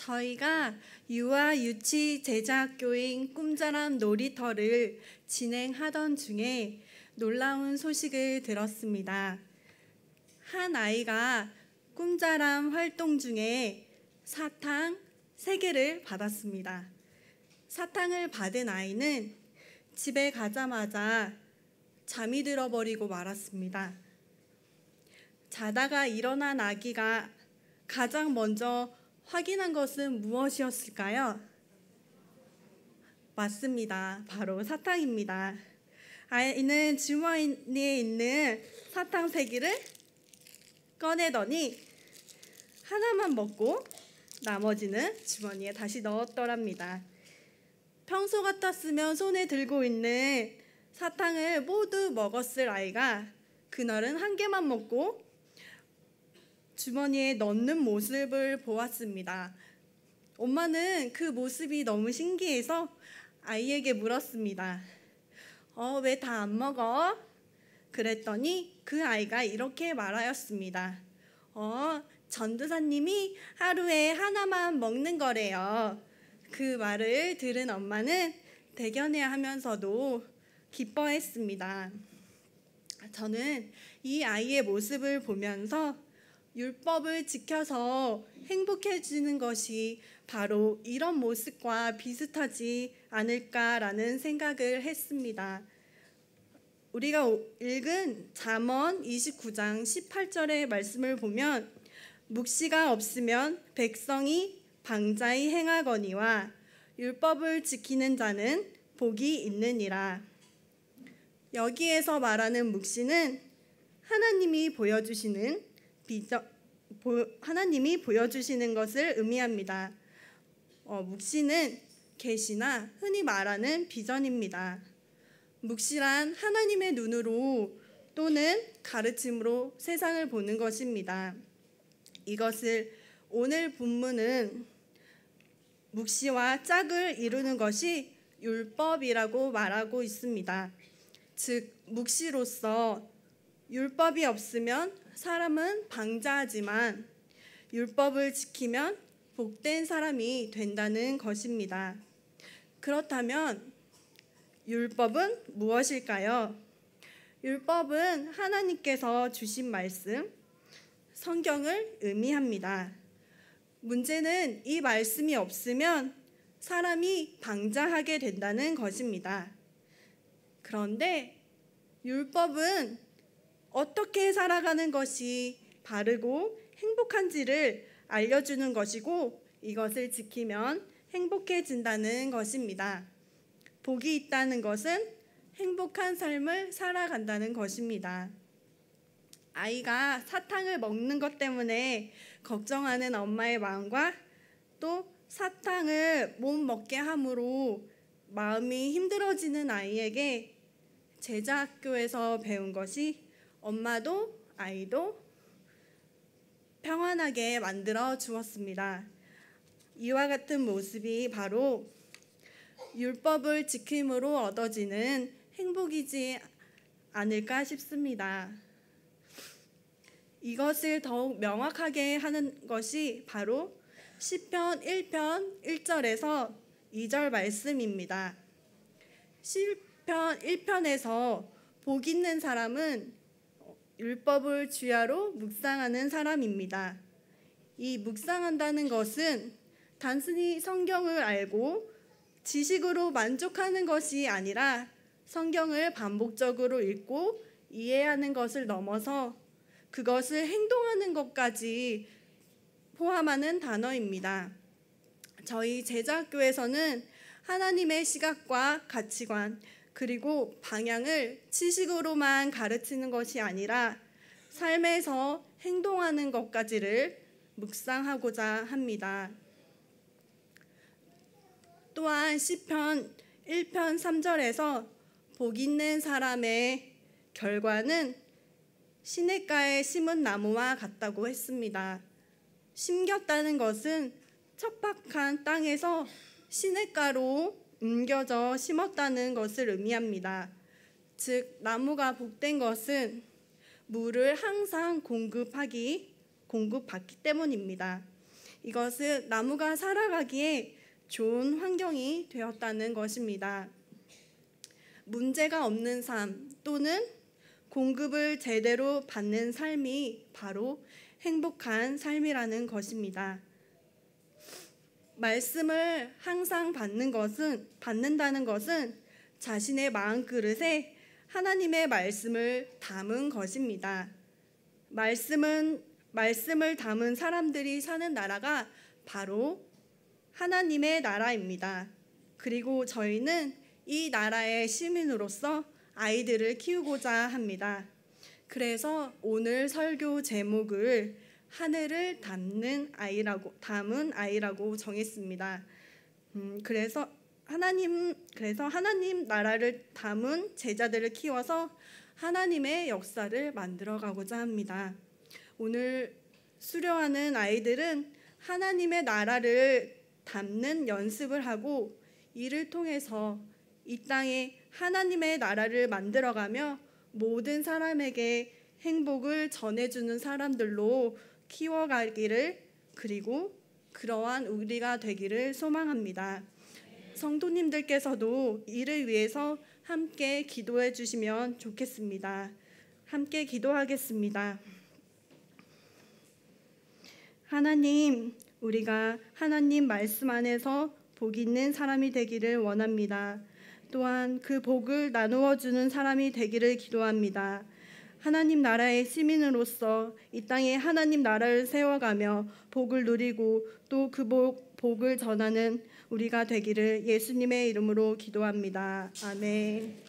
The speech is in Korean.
저희가 유아 유치 제자학교인 꿈자람 놀이터를 진행하던 중에 놀라운 소식을 들었습니다. 한 아이가 꿈자람 활동 중에 사탕 3개를 받았습니다. 사탕을 받은 아이는 집에 가자마자 잠이 들어버리고 말았습니다. 자다가 일어난 아기가 가장 먼저 확인한 것은 무엇이었을까요? 맞습니다. 바로 사탕입니다. 아이는 주머니에 있는 사탕 3개를 꺼내더니 하나만 먹고 나머지는 주머니에 다시 넣었더랍니다. 평소 같았으면 손에 들고 있는 사탕을 모두 먹었을 아이가 그날은 1개만 먹고 주머니에 넣는 모습을 보았습니다. 엄마는 그 모습이 너무 신기해서 아이에게 물었습니다. 왜 다 안 먹어? 그랬더니 그 아이가 이렇게 말하였습니다. 전도사님이 하루에 하나만 먹는 거래요. 그 말을 들은 엄마는 대견해하면서도 기뻐했습니다. 저는 이 아이의 모습을 보면서 율법을 지켜서 행복해지는 것이 바로 이런 모습과 비슷하지 않을까라는 생각을 했습니다. 우리가 읽은 잠언 29장 18절의 말씀을 보면 묵시가 없으면 백성이 방자히 행하거니와 율법을 지키는 자는 복이 있느니라. 여기에서 말하는 묵시는 하나님이 보여주시는 것을 의미합니다. 묵시는 계시나 흔히 말하는 비전입니다. 묵시란 하나님의 눈으로 또는 가르침으로 세상을 보는 것입니다. 이것을 오늘 본문은 묵시와 짝을 이루는 것이 율법이라고 말하고 있습니다. 즉 묵시로서 율법이 없으면 사람은 방자하지만 율법을 지키면 복된 사람이 된다는 것입니다. 그렇다면 율법은 무엇일까요? 율법은 하나님께서 주신 말씀, 성경을 의미합니다. 문제는 이 말씀이 없으면 사람이 방자하게 된다는 것입니다. 그런데 율법은 어떻게 살아가는 것이 바르고 행복한지를 알려주는 것이고 이것을 지키면 행복해진다는 것입니다. 복이 있다는 것은 행복한 삶을 살아간다는 것입니다. 아이가 사탕을 먹는 것 때문에 걱정하는 엄마의 마음과 또 사탕을 못 먹게 함으로 마음이 힘들어지는 아이에게 제자학교에서 배운 것이 엄마도 아이도 평안하게 만들어 주었습니다. 이와 같은 모습이 바로 율법을 지킴으로 얻어지는 행복이지 않을까 싶습니다. 이것을 더욱 명확하게 하는 것이 바로 시편 1편 1절에서 2절 말씀입니다. 시편 1편에서 복 있는 사람은 율법을 주야로 묵상하는 사람입니다. 이 묵상한다는 것은 단순히 성경을 알고 지식으로 만족하는 것이 아니라 성경을 반복적으로 읽고 이해하는 것을 넘어서 그것을 행동하는 것까지 포함하는 단어입니다. 저희 제자학교에서는 하나님의 시각과 가치관 그리고 방향을 지식으로만 가르치는 것이 아니라 삶에서 행동하는 것까지를 묵상하고자 합니다. 또한 시편 1편 3절에서 복 있는 사람의 결과는 시냇가에 심은 나무와 같다고 했습니다. 심겼다는 것은 척박한 땅에서 시냇가로 옮겨져 심었다는 것을 의미합니다. 즉 나무가 복된 것은 물을 항상 공급받기 때문입니다. 이것은 나무가 살아가기에 좋은 환경이 되었다는 것입니다. 문제가 없는 삶 또는 공급을 제대로 받는 삶이 바로 행복한 삶이라는 것입니다. 말씀을 항상 받는다는 것은 자신의 마음 그릇에 하나님의 말씀을 담은 것입니다. 말씀을 담은 사람들이 사는 나라가 바로 하나님의 나라입니다. 그리고 저희는 이 나라의 시민으로서 아이들을 키우고자 합니다. 그래서 오늘 설교 제목을 하늘을 담은 아이라고 정했습니다. 그래서 하나님 나라를 담은 제자들을 키워서 하나님의 역사를 만들어 가고자 합니다. 오늘 수료하는 아이들은 하나님의 나라를 담는 연습을 하고 이를 통해서 이 땅에 하나님의 나라를 만들어가며 모든 사람에게 행복을 전해주는 사람들로 키워가기를, 그리고 그러한 우리가 되기를 소망합니다. 성도님들께서도 이를 위해서 함께 기도해 주시면 좋겠습니다. 함께 기도하겠습니다. 하나님, 우리가 하나님 말씀 안에서 복 있는 사람이 되기를 원합니다. 또한 그 복을 나누어 주는 사람이 되기를 기도합니다. 하나님 나라의 시민으로서 이 땅에 하나님 나라를 세워가며 복을 누리고 또 그 복을 전하는 우리가 되기를 예수님의 이름으로 기도합니다. 아멘.